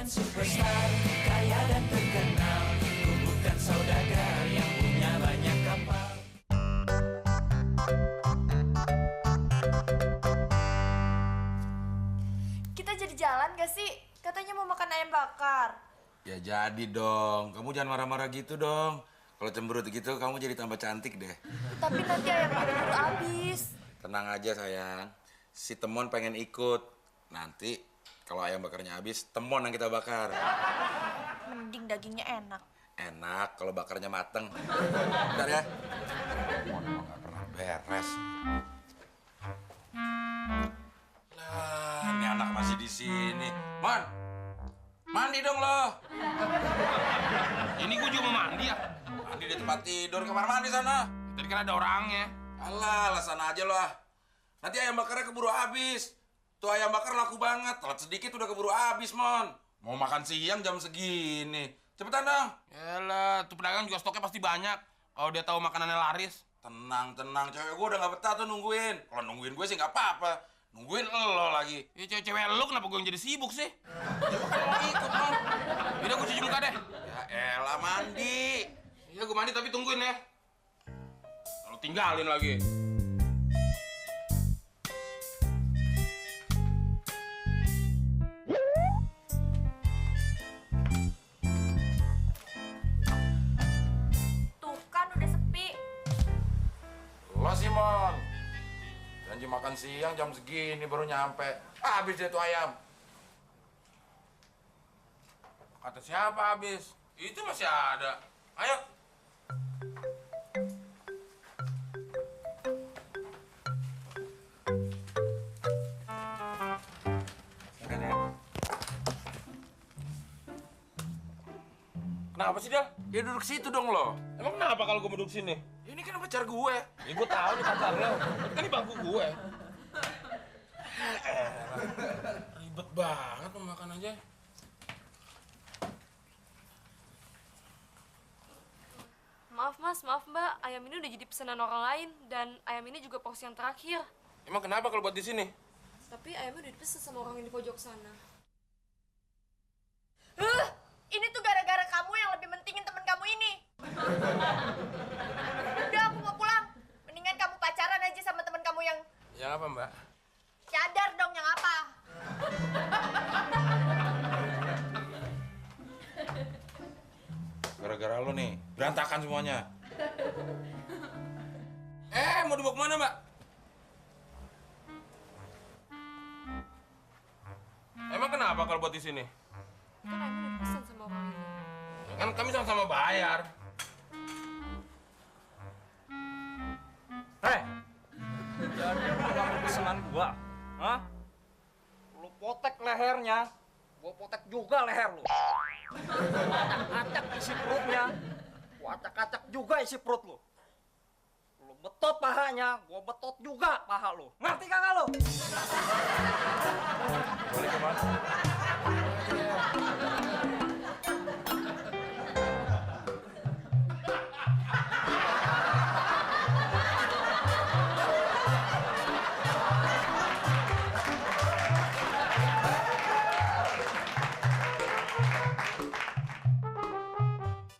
bukan superstar, kaya dan terkenal. Ku bukan saudagar yang punya banyak kapal. Kita jadi jalan gak sih? Katanya mau makan ayam bakar. Ya jadi dong, kamu jangan marah-marah gitu dong. Kalau cemberut gitu kamu jadi tambah cantik deh. Tapi nanti ayam bakar udah habis. Tenang aja sayang, si Temon pengen ikut. Nanti kalau ayam bakarnya habis, Temon yang kita bakar. Mending dagingnya enak. Enak kalau bakarnya mateng. Bentar ya. Temon emang gak pernah beres. Lah, ini anak masih di sini. Mon, mandi dong lo. Ini gue juga mau mandi ya. Mandi di tempat tidur, kamar mandi sana. Tadi kan ada orangnya. Alah, sana aja lo. Nanti ayam bakarnya keburu habis. Tuh ayam bakar laku banget. Telat sedikit udah keburu habis, Mon. Mau makan siang jam segini. Cepetan dong. Yalah, tuh pedagang juga stoknya pasti banyak. Kalau dia tahu makanannya laris. Tenang, tenang. Cewek gue udah gak betah tuh nungguin. Kalau nungguin gue sih gak apa-apa. Nungguin lo lagi. Ya cewek-cewek lo kenapa gue yang jadi sibuk sih? Ya gue kan mau ikut, Mon. Yaudah gue cuci muka deh. Ya elah, mandi. Iya gue mandi tapi tungguin ya. Lalu tinggalin lagi. Tuh kan udah sepi. Lo sih, Mon. Janji makan siang jam segini baru nyampe. Habis deh tuh ayam. Kata siapa habis? Itu masih ada. Ayo. Kenapa sih, Del? Ya duduk situ dong lo. Emang kenapa kalau gue duduk sini? Ini kan pacar gue. Ya gue tahu nih pacar lo. Tapi kan ini bangku gue. Ribet banget mau makan aja. Maaf mas, maaf mbak, ayam ini udah jadi pesanan orang lain dan ayam ini juga porsi yang terakhir. Emang kenapa kalau buat di sini? Tapi ayamnya udah dipesan sama orang yang di pojok sana. Ini tuh gara-gara kamu yang lebih mentingin temen kamu ini. Udah, aku mau pulang. Mendingan kamu pacaran aja sama temen kamu yang Yang apa, Mbak? cadar dong, yang apa? Gara-gara lo nih, berantakan semuanya. Mau dibawa kemana, Mbak? Emang kenapa kalau buat di sini? Kan ayamnya udah dipesan sama orang ini. Ya kan kami sama-sama bayar. Jadi lu ngambil pesanan gua, hah? Lu potek lehernya, gua potek juga leher lu. Acak-acak isi perutnya, gua acak-acak juga isi perut lu. Lu betot pahanya, gua betot juga paha lu. Ngerti kagak lu? Boleh, Mas.